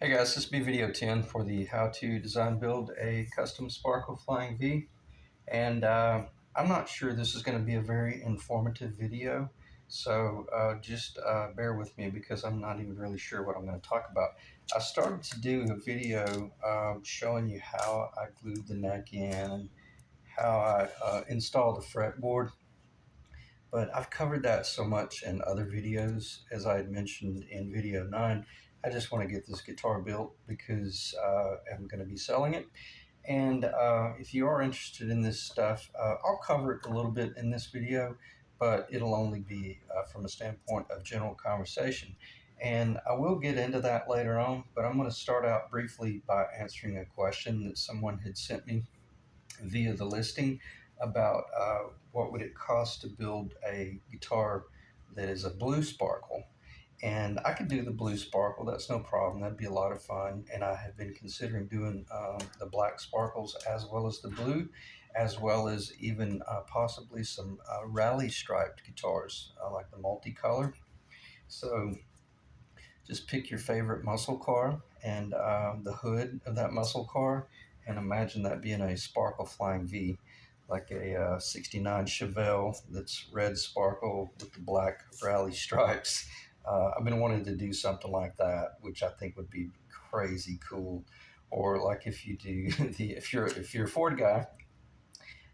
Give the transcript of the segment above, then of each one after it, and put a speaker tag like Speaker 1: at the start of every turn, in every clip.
Speaker 1: Hey guys, this will be video 10 for the how to design build a custom Sparkle Flying V. And I'm not sure this is going to be a very informative video, so just bear with me because I'm not even really sure what I'm going to talk about. I started to do a video showing you how I glued the neck in and how I installed the fretboard, but I've covered that so much in other videos, as I had mentioned in video 9. I just want to get this guitar built because I'm going to be selling it. And if you are interested in this stuff, I'll cover it a little bit in this video, but it'll only be from a standpoint of general conversation. And I will get into that later on, but I'm going to start out briefly by answering a question that someone had sent me via the listing about what would it cost to build a guitar that is a blue sparkle. And I could do the blue sparkle, that's no problem, that'd be a lot of fun. And I have been considering doing the black sparkles as well as the blue, as well as even possibly some rally striped guitars like the multicolor. So just pick your favorite muscle car and the hood of that muscle car, and imagine that being a Sparkle Flying V, like a 69 Chevelle that's red sparkle with the black rally stripes. I've been wanting to do something like that, which I think would be crazy cool. Or like if you do if you're a Ford guy,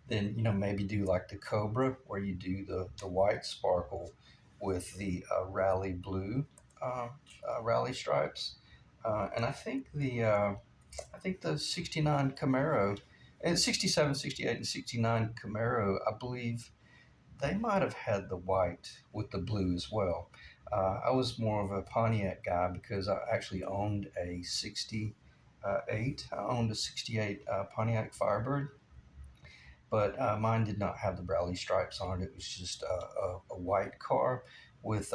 Speaker 1: then maybe do like the Cobra, where you do the white sparkle with the rally blue uh, rally stripes. And I think the 69 Camaro, and 67, 68, and 69 Camaro, I believe they might have had the white with the blue as well. I was more of a Pontiac guy because I actually owned a 68. I owned a 68 Pontiac Firebird, but mine did not have the rally stripes on it. It was just a white car with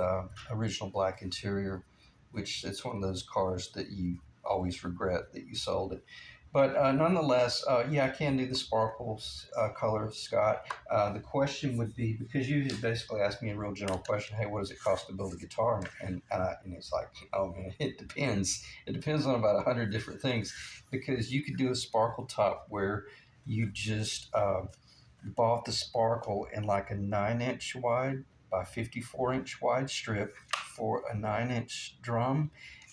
Speaker 1: original black interior, which it's one of those cars that you always regret that you sold it. But nonetheless, yeah, I can do the sparkles color, Scott. The question would be, because you had basically asked me a real general question, hey, what does it cost to build a guitar? And it's like, oh man, it depends. It depends on about 100 different things, because you could do a sparkle top where you just bought the sparkle in like a 9-inch wide by 54-inch wide strip for a 9-inch drum,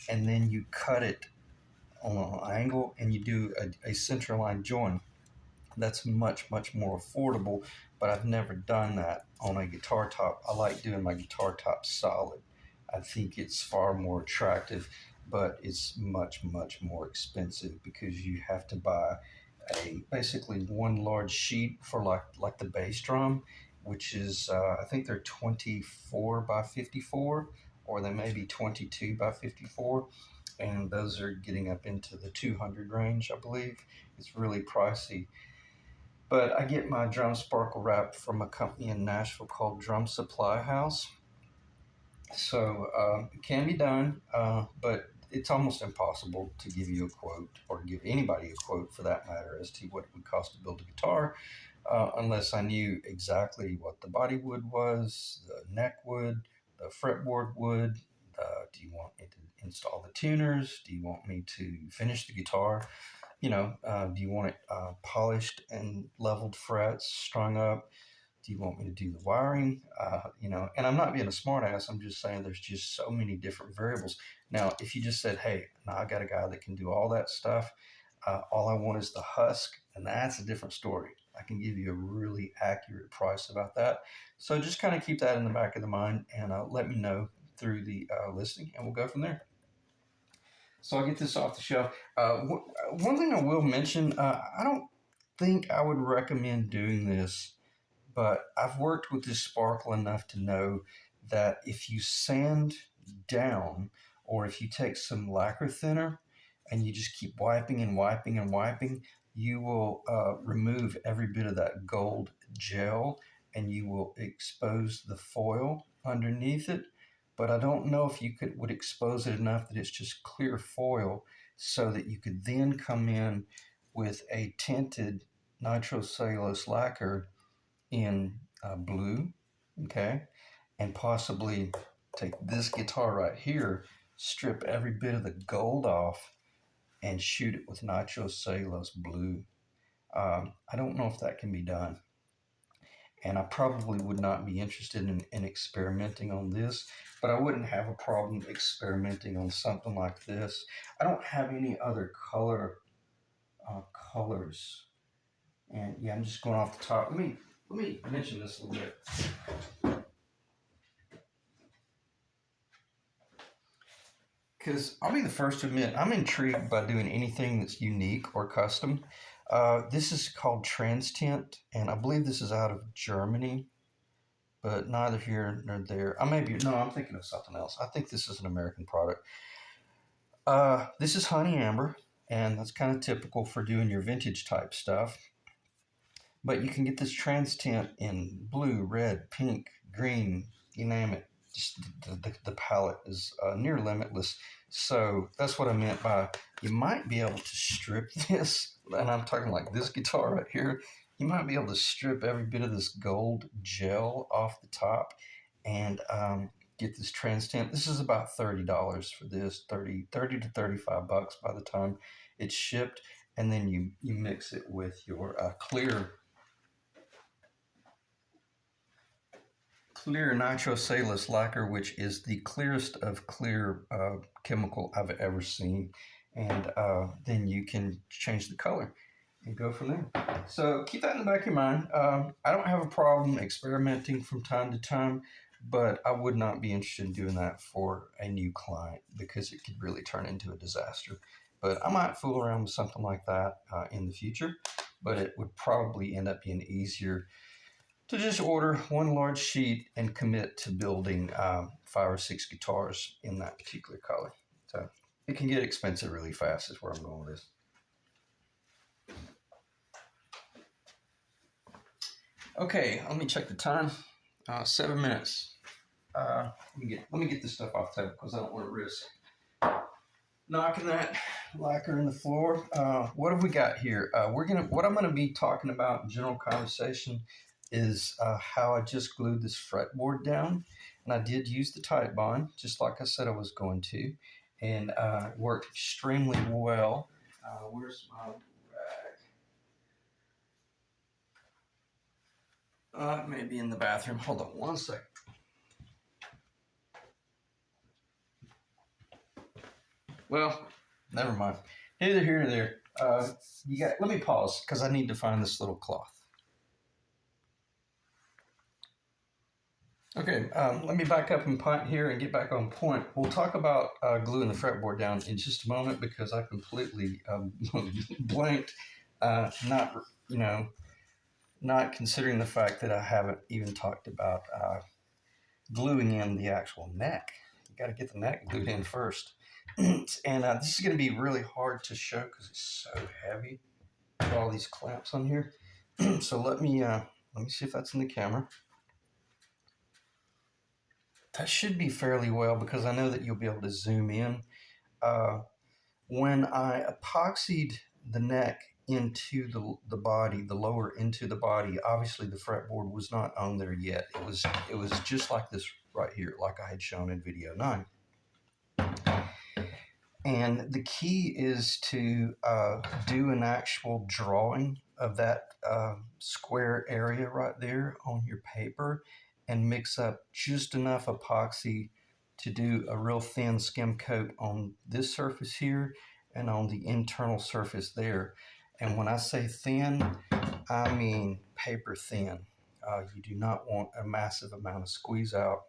Speaker 1: and then you cut it on an angle and you do a centerline join. That's much more affordable, but I've never done that on a guitar top. I like doing my guitar top solid. I think it's far more attractive, but it's much more expensive because you have to buy a basically one large sheet for like the bass drum, which is I think they're 24 by 54, or they may be 22 by 54, and those are getting up into the 200 range, I believe. It's really pricey. But I get my drum sparkle wrap from a company in Nashville called Drum Supply House. So it can be done, but it's almost impossible to give you a quote, or give anybody a quote for that matter, as to what it would cost to build a guitar, unless I knew exactly what the body wood was, the neck wood, the fretboard wood. Do you want me to install the tuners? Do you want me to finish the guitar? Do you want it polished and leveled frets, strung up? Do you want me to do the wiring? And I'm not being a smartass. I'm just saying there's just so many different variables. Now, if you just said, hey, now I got a guy that can do all that stuff, all I want is the husk, and that's a different story. I can give you a really accurate price about that. So just kind of keep that in the back of the mind, and let me know through the listing, and we'll go from there. So I'll get this off the shelf. One thing I will mention, I don't think I would recommend doing this, but I've worked with this sparkle enough to know that if you sand down, or if you take some lacquer thinner and you just keep wiping and wiping and wiping, you will remove every bit of that gold gel, and you will expose the foil underneath it. But I don't know if you would expose it enough that it's just clear foil, so that you could then come in with a tinted nitrocellulose lacquer in blue, okay, and possibly take this guitar right here, strip every bit of the gold off and shoot it with nitrocellulose blue. I don't know if that can be done. And I probably would not be interested in experimenting on this, but I wouldn't have a problem experimenting on something like this. I don't have any other colors, and yeah, I'm just going off the top. Let me mention this a little bit. Because I'll be the first to admit, I'm intrigued by doing anything that's unique or custom. This is called Trans Tint, and I believe this is out of Germany, but neither here nor there. I'm thinking of something else. I think this is an American product. This is honey amber, and that's kind of typical for doing your vintage type stuff. But you can get this trans tint in blue, red, pink, green, you name it. Just the palette is near limitless. So that's what I meant by you might be able to strip this, and I'm talking like this guitar right here. You might be able to strip every bit of this gold gel off the top and get this trans tint. This is about $30 for this, 30 to $35 by the time it's shipped. And then you mix it with your clear nitrocellulose lacquer, which is the clearest of clear chemical I've ever seen. And then you can change the color and go from there. So keep that in the back of your mind. I don't have a problem experimenting from time to time, but I would not be interested in doing that for a new client because it could really turn into a disaster. But I might fool around with something like that in the future, but it would probably end up being easier to just order one large sheet and commit to building 5 or 6 guitars in that particular color. So it can get expensive really fast is where I'm going with this. Okay, let me check the time. 7 minutes. Let me get this stuff off the table because I don't want to risk knocking that lacquer in the floor. What have we got here? What I'm gonna be talking about in general conversation is how I just glued this fretboard down, and I did use the tight bond just like I said I was going to, and it worked extremely well. Where's my rag? It may be in the bathroom. Hold on one second. Well, never mind. Neither here nor there. Let me pause because I need to find this little cloth. Okay, let me back up and punt here and get back on point. We'll talk about gluing the fretboard down in just a moment because I completely blanked, not not considering the fact that I haven't even talked about gluing in the actual neck. You got to get the neck glued in first, and this is going to be really hard to show because it's so heavy. Got all these clamps on here, so let me see if that's in the camera. That should be fairly well because I know that you'll be able to zoom in. When I epoxied the neck into the body, the lower into the body, obviously the fretboard was not on there yet. It was just like this right here, like I had shown in video 9. And the key is to do an actual drawing of that square area right there on your paper and mix up just enough epoxy to do a real thin skim coat on this surface here and on the internal surface there. And when I say thin, I mean paper thin. You do not want a massive amount of squeeze out.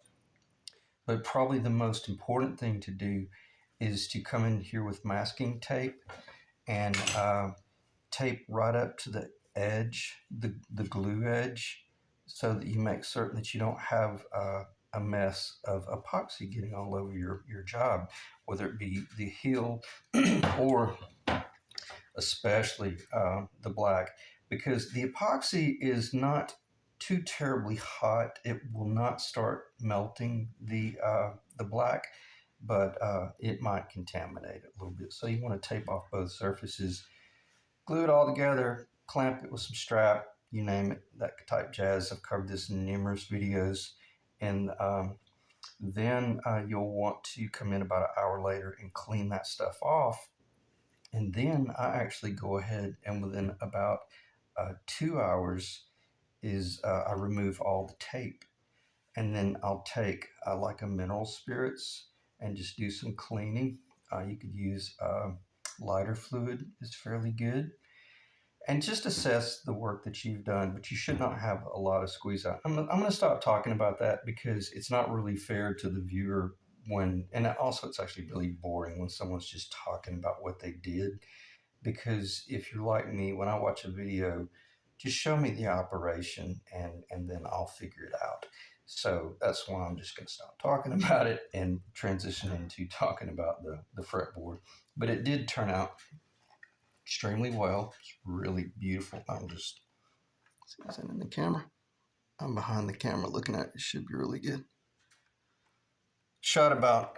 Speaker 1: But probably the most important thing to do is to come in here with masking tape and tape right up to the edge, the glue edge, so that you make certain that you don't have a mess of epoxy getting all over your job, whether it be the heel or especially the black, because the epoxy is not too terribly hot. It will not start melting the black, but it might contaminate it a little bit. So you want to tape off both surfaces, glue it all together, clamp it with some strap, you name it, that type jazz. I've covered this in numerous videos, and Then you'll want to come in about an hour later and clean that stuff off. And then I actually go ahead and within about 2 hours I remove all the tape. And then I'll take like a mineral spirits and just do some cleaning. You could use lighter fluid is fairly good. And just assess the work that you've done, but you should not have a lot of squeeze out. I'm going to stop talking about that because it's not really fair to the viewer and also it's actually really boring when someone's just talking about what they did. Because if you're like me, when I watch a video, just show me the operation and then I'll figure it out. So that's why I'm just going to stop talking about it and transition into talking about the fretboard. But it did turn out extremely well. It's really beautiful. I'm just see this in the camera. I'm behind the camera looking at it. It should be really good. Shot about,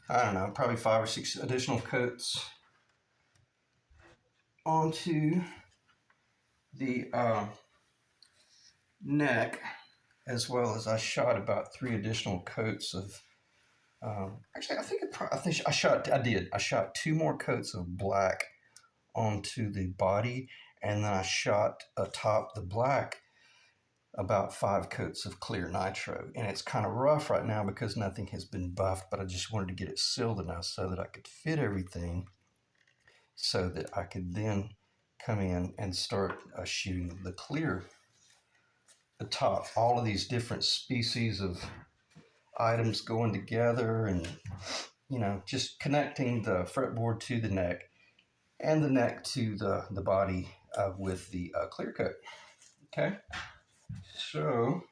Speaker 1: I don't know, probably 5 or 6 additional coats onto the neck, as well as I shot about 3 additional coats of. Actually, I shot 2 more coats of black onto the body, and then I shot atop the black about 5 coats of clear nitro. And it's kind of rough right now because nothing has been buffed, but I just wanted to get it sealed enough so that I could fit everything so that I could then come in and start shooting the clear atop all of these different species of items going together, and just connecting the fretboard to the neck and the neck to the body with the clear coat. Okay, so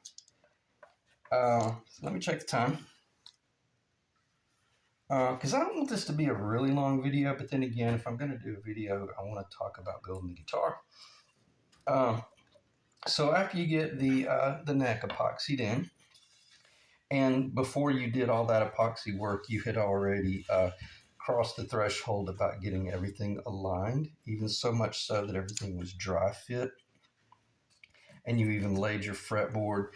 Speaker 1: let me check the time because I don't want this to be a really long video, but then again, if I'm going to do a video, I want to talk about building the guitar. So after you get the neck epoxied in, and before you did all that epoxy work, you had already crossed the threshold about getting everything aligned, even so much so that everything was dry fit. And you even laid your fretboard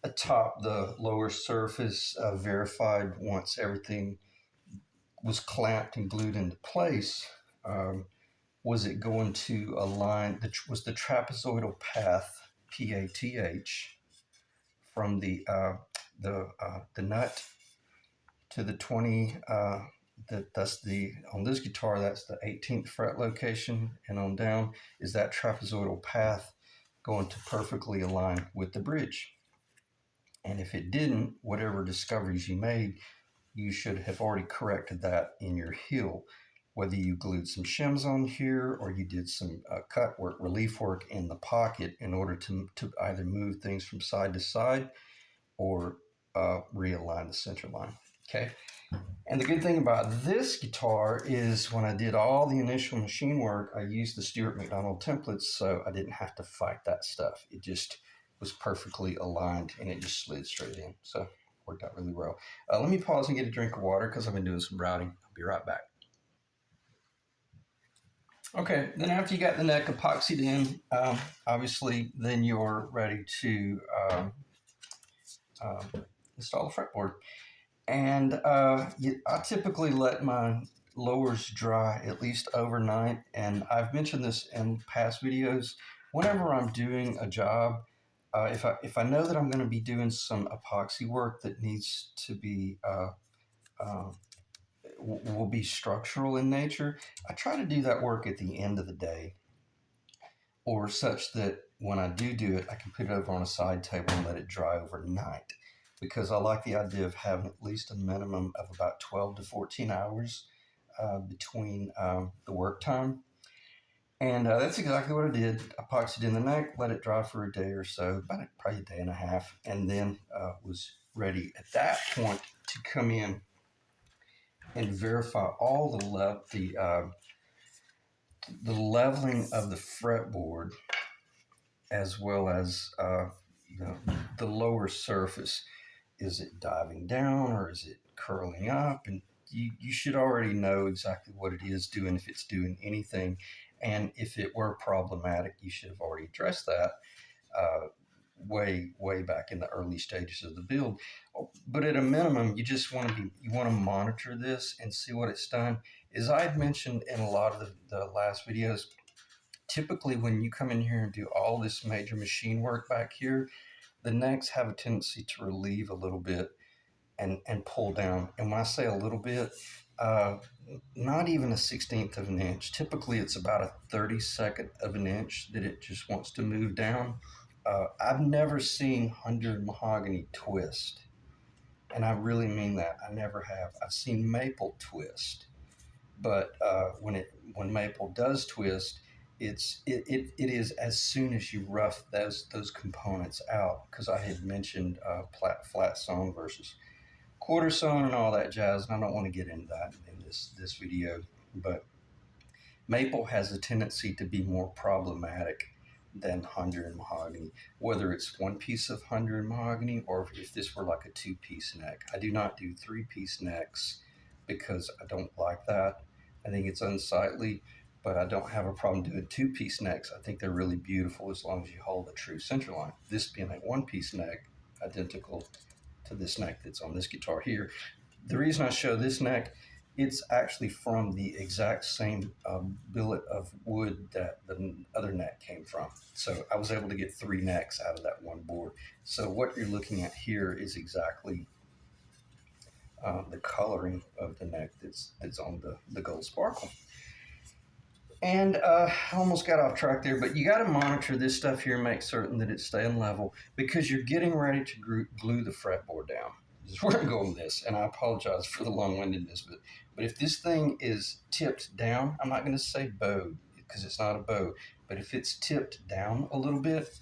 Speaker 1: atop the lower surface, verified once everything was clamped and glued into place. Was it going to align? Was the trapezoidal path, PATH, from the nut to the 20? That's the on this guitar. That's the 18th fret location, and on down is that trapezoidal path going to perfectly align with the bridge. And if it didn't, whatever discoveries you made, you should have already corrected that in your heel. Whether you glued some shims on here or you did some cut work, relief work in the pocket in order to either move things from side to side or realign the center line. Okay. And the good thing about this guitar is when I did all the initial machine work, I used the Stuart McDonald templates, so I didn't have to fight that stuff. It just was perfectly aligned and it just slid straight in. So it worked out really well. Let me pause and get a drink of water because I've been doing some routing. I'll be right back. Okay, then after you got the neck epoxied in, obviously then you're ready to install the fretboard. And I typically let my lowers dry at least overnight. And I've mentioned this in past videos. Whenever I'm doing a job, if I know that I'm going to be doing some epoxy work that needs to be will be structural in nature, I try to do that work at the end of the day, or such that when I do it, I can put it over on a side table and let it dry overnight. Because I like the idea of having at least a minimum of about 12 to 14 hours between the work time. And that's exactly what I did. Epoxied in the neck, let it dry for a day or so, about probably a day and a half, and then was ready at that point to come in and verify all the leveling of the fretboard, as well as the lower surface. Is it diving down or is it curling up? And you should already know exactly what it is doing, if it's doing anything. And if it were problematic, you should have already addressed that way back in the early stages of the build. But at a minimum, you want to monitor this and see what it's done. As I had mentioned in a lot of the last videos, typically when you come in here and do all this major machine work back here, the necks have a tendency to relieve a little bit and pull down. And when I say a little bit, uh, not even a 16th of an inch. Typically, it's about a 32nd of an inch that it just wants to move down. I've never seen 100 mahogany twist, and I really mean that. I never have. I've seen maple twist, but when maple does twist, it is as soon as you rough those components out. Because I had mentioned flat sewn versus quarter sewn and all that jazz, and I don't want to get into that in this video, but maple has a tendency to be more problematic than Honduran mahogany, whether it's one piece of Honduran mahogany or if this were like a two-piece neck. I do not do three-piece necks because I don't like that. I think it's unsightly, but I don't have a problem doing two-piece necks. I think they're really beautiful as long as you hold a true center line. This being a one-piece neck, identical to this neck that's on this guitar here. The reason I show this neck, it's actually from the exact same billet of wood that the other neck came from. So I was able to get 3 necks out of that one board. So what you're looking at here is exactly the coloring of the neck that's on the gold sparkle. And I almost got off track there, but you got to monitor this stuff here and make certain that it's staying level because you're getting ready to glue the fretboard down. This is where I'm going with this, and I apologize for the long-windedness, but if this thing is tipped down, I'm not going to say bowed because it's not a bow, but if it's tipped down a little bit,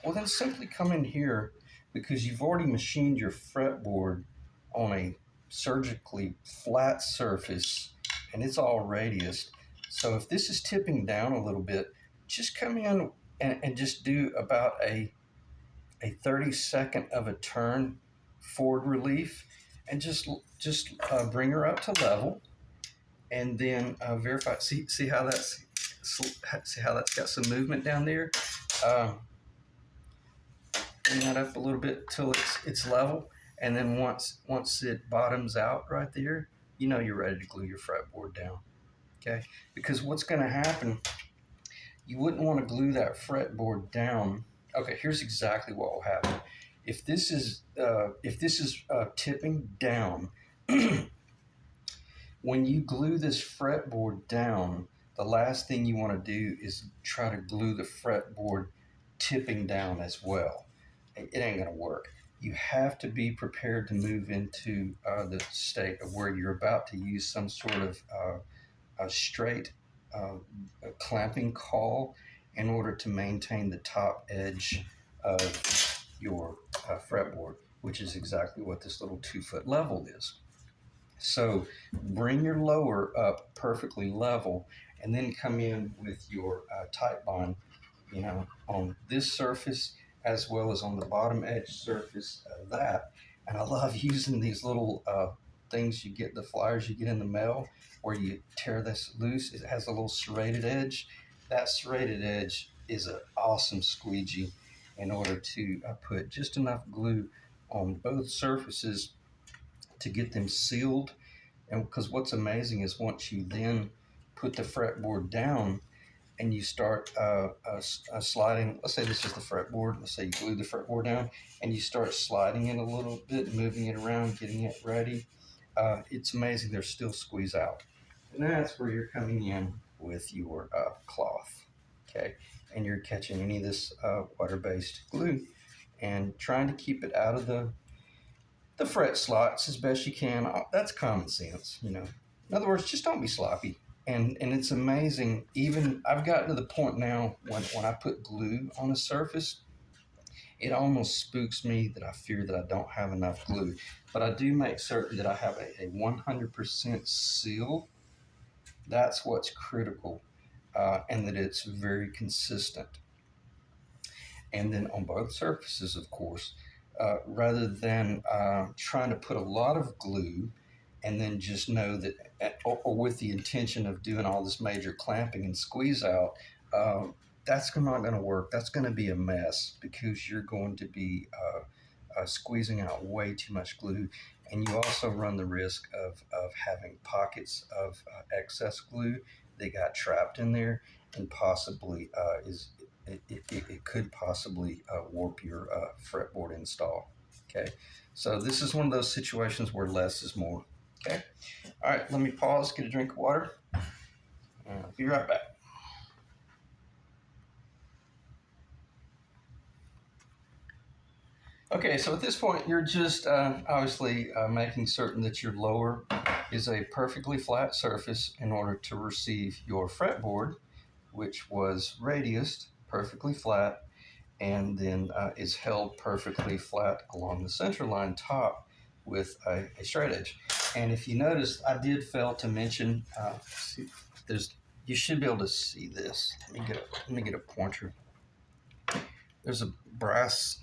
Speaker 1: well, then simply come in here because you've already machined your fretboard on a surgically flat surface, and it's all radiused. So if this is tipping down a little bit, just come in and just do about a 32nd of a turn forward relief, and just bring her up to level, and then verify. See how that's got some movement down there. Bring that up a little bit till it's level, and then once it bottoms out right there, you know you're ready to glue your fretboard down. Okay, because what's going to happen, you wouldn't want to glue that fretboard down. Okay, here's exactly what will happen. If this is tipping down, when you glue this fretboard down, the last thing you want to do is try to glue the fretboard tipping down as well. It ain't going to work. You have to be prepared to move into the state of where you're about to use some sort of a straight clamping caul in order to maintain the top edge of your fretboard, which is exactly what this little 2-foot level is. So bring your lower up perfectly level, and then come in with your tight bond, on this surface as well as on the bottom edge surface of that. And I love using these little things you get, the flyers you get in the mail, where you tear this loose. It has a little serrated edge. That serrated edge is an awesome squeegee in order to put just enough glue on both surfaces to get them sealed. And because what's amazing is once you then put the fretboard down and you start sliding, let's say this is the fretboard, let's say you glue the fretboard down and you start sliding it a little bit, moving it around, getting it ready, it's amazing, they're still squeeze out. And that's where you're coming in with your cloth, okay? And you're catching any of this water-based glue and trying to keep it out of the fret slots as best you can. That's common sense, In other words, just don't be sloppy. And it's amazing, even I've gotten to the point now when I put glue on a surface, it almost spooks me that I fear that I don't have enough glue. But I do make certain that I have a 100% seal. That's what's critical, and that it's very consistent. And then on both surfaces, of course, rather than trying to put a lot of glue and then just know that, or with the intention of doing all this major clamping and squeeze out, that's not going to work. That's going to be a mess because you're going to be squeezing out way too much glue, and you also run the risk of having pockets of excess glue that got trapped in there, and possibly it could possibly warp your fretboard install. Okay, so this is one of those situations where less is more. Okay, all right, let me pause, get a drink of water, and I'll be right back. Okay, so at this point, you're just obviously making certain that your lower is a perfectly flat surface in order to receive your fretboard, which was radiused perfectly flat, and then is held perfectly flat along the center line top with a straight edge. And if you notice, I did fail to mention, there's you should be able to see this. Let me get a pointer. There's a brass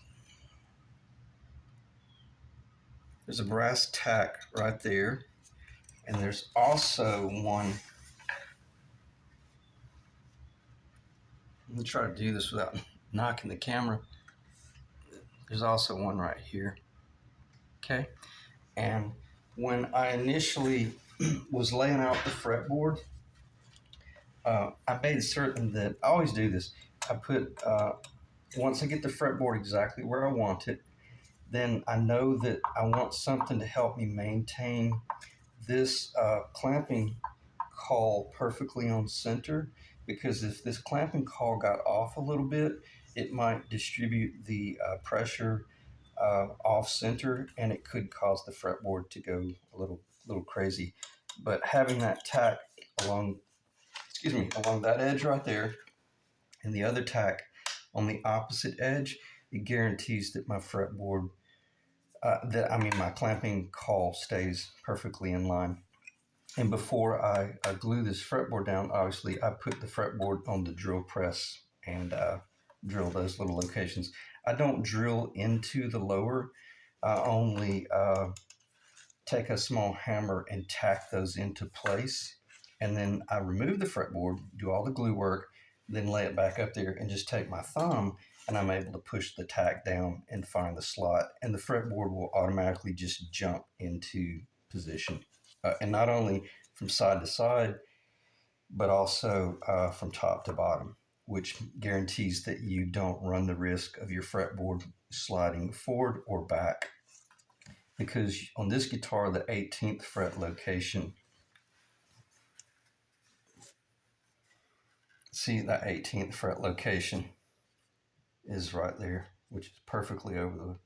Speaker 1: There's a brass tack right there, and there's also one. Let me try to do this without knocking the camera. There's also one right here. Okay, and when I initially was laying out the fretboard, I made certain that I always do this. I put once I get the fretboard exactly where I want it, then I know that I want something to help me maintain this clamping call perfectly on center, because if this clamping call got off a little bit, it might distribute the pressure off center, and it could cause the fretboard to go a little crazy. But having that tack along, along that edge right there, and the other tack on the opposite edge, it guarantees that my fretboard, my clamping call stays perfectly in line. And before I glue this fretboard down, obviously I put the fretboard on the drill press and drill those little locations. I don't drill into the lower. I only take a small hammer and tack those into place. And then I remove the fretboard, do all the glue work, then lay it back up there and just take my thumb, and I'm able to push the tack down and find the slot. And the fretboard will automatically just jump into position. And not only from side to side, but also from top to bottom, which guarantees that you don't run the risk of your fretboard sliding forward or back. Because on this guitar, the 18th fret location, see that 18th fret location is right there, which is perfectly over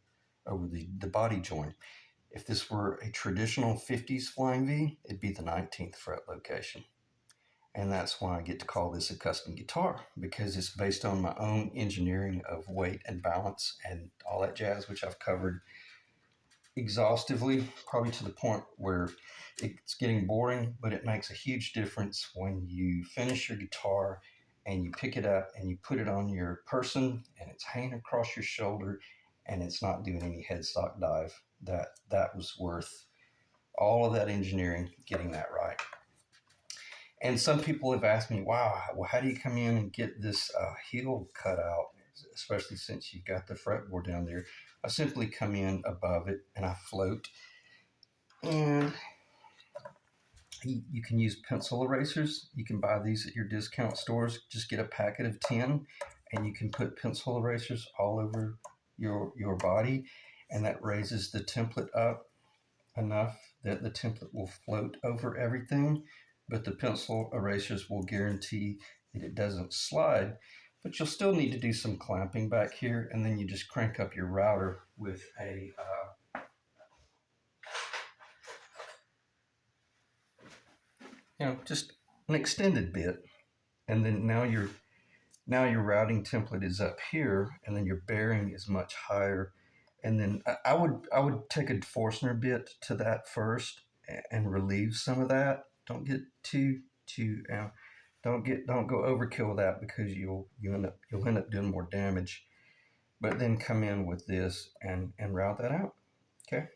Speaker 1: the body joint. If this were a traditional 50s flying V, it'd be the 19th fret location. And that's why I get to call this a custom guitar, because it's based on my own engineering of weight and balance and all that jazz, which I've covered exhaustively, probably to the point where it's getting boring, but it makes a huge difference when you finish your guitar and you pick it up and you put it on your person and it's hanging across your shoulder and it's not doing any headstock dive. That was worth all of that engineering, getting that right. And some people have asked me, wow, well, how do you come in and get this heel cut out, especially since you've got the fretboard down there? I simply come in above it and I float. And you can use pencil erasers. You can buy these at your discount stores. Just get a packet of 10 and you can put pencil erasers all over your body. And that raises the template up enough that the template will float over everything, but the pencil erasers will guarantee that it doesn't slide. But you'll still need to do some clamping back here, and then you just crank up your router with just an extended bit, and then now your routing template is up here, and then your bearing is much higher. And then I would take a Forstner bit to that first and relieve some of that. Don't get too don't go overkill with that, because you'll end up doing more damage. But then come in with this and route that out. Okay.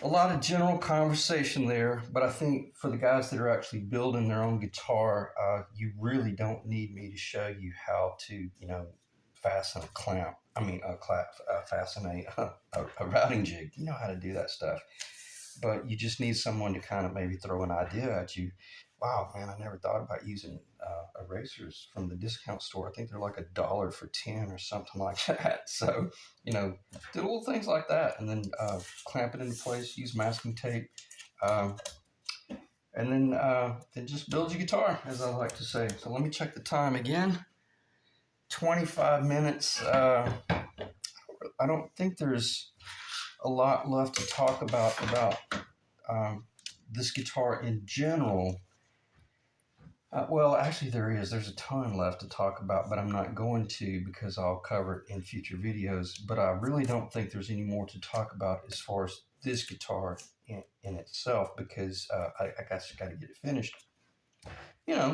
Speaker 1: a lot of general conversation there, but I think for the guys that are actually building their own guitar, you really don't need me to show you how to, fasten a clamp. Fasten a routing jig. You know how to do that stuff, but you just need someone to kind of maybe throw an idea at you. Wow, man, I never thought about using erasers from the discount store. I think they're like $1 for 10 or something like that. So, do little things like that, and then clamp it into place. Use masking tape, um, and then just build your guitar, as I like to say. So let me check the time again. 25 minutes. I don't think there's a lot left to talk about um, this guitar in general. Well, actually, there is. There's a ton left to talk about, but I'm not going to because I'll cover it in future videos. But I really don't think there's any more to talk about as far as this guitar in itself, because I guess I got to get it finished,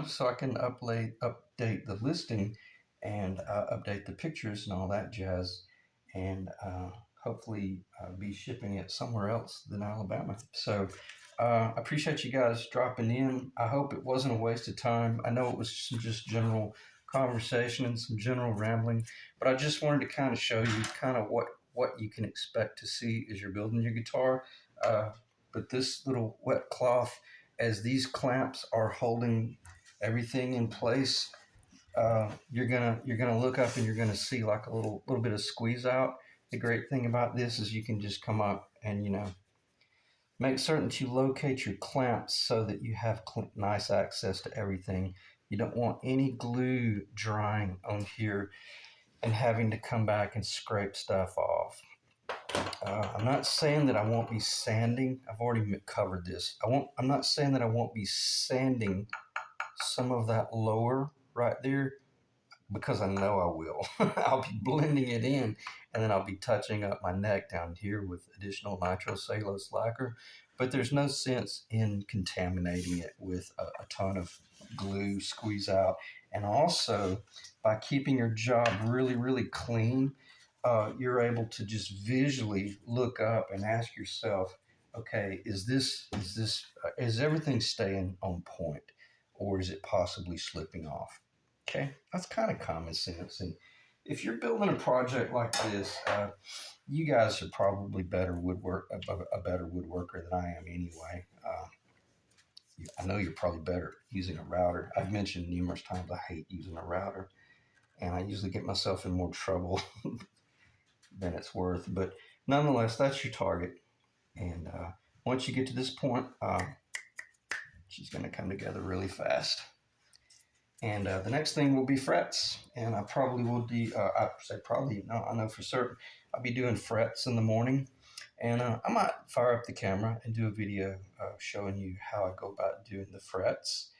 Speaker 1: so I can update the listing and update the pictures and all that jazz, and hopefully be shipping it somewhere else than Alabama. So I appreciate you guys dropping in. I hope it wasn't a waste of time. I know it was some just general conversation and some general rambling, but I just wanted to kind of show you kind of what you can expect to see as you're building your guitar. But this little wet cloth, as these clamps are holding everything in place, you're gonna look up and you're gonna see like a little bit of squeeze out. The great thing about this is you can just come up and make certain to locate your clamps so that you have nice access to everything. You don't want any glue drying on here and having to come back and scrape stuff off. I'm not saying that I won't be sanding. I've already covered this. I'm not saying that I won't be sanding some of that lower right there, because I know I will. I'll be blending it in, and then I'll be touching up my neck down here with additional nitrocellulose lacquer. But there's no sense in contaminating it with a ton of glue, squeeze out. And also, by keeping your job really, really clean, you're able to just visually look up and ask yourself, okay, is everything staying on point, or is it possibly slipping off? Okay, that's kind of common sense. And if you're building a project like this, you guys are probably better a better woodworker than I am anyway. I know you're probably better using a router. I've mentioned numerous times I hate using a router, and I usually get myself in more trouble than it's worth. But nonetheless, that's your target. And once you get to this point, she's going to come together really fast. And the next thing will be frets, and I probably will do. I say probably, no, I know for certain. I'll be doing frets in the morning, and I might fire up the camera and do a video showing you how I go about doing the frets.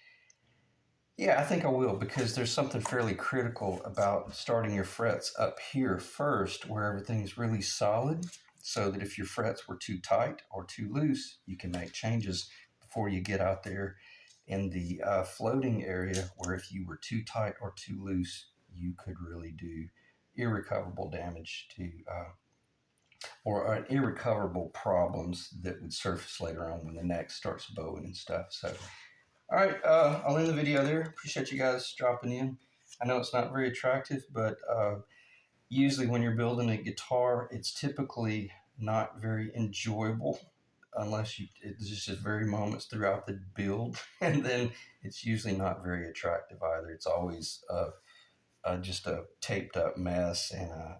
Speaker 1: Yeah, I think I will, because there's something fairly critical about starting your frets up here first, where everything's really solid, so that if your frets were too tight or too loose, you can make changes before you get out there in the floating area, where if you were too tight or too loose, you could really do irrecoverable damage to or irrecoverable problems that would surface later on when the neck starts bowing and stuff. So all right, I'll end the video there. Appreciate you guys dropping in. I know it's not very attractive, but usually when you're building a guitar, it's typically not very enjoyable unless it's just very moments throughout the build, and then it's usually not very attractive either. It's always just a taped up mess and a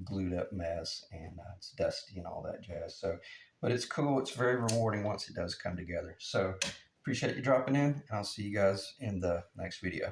Speaker 1: glued up mess, and it's dusty and all that jazz. So, but it's cool. It's very rewarding once it does come together. So appreciate you dropping in, and I'll see you guys in the next video.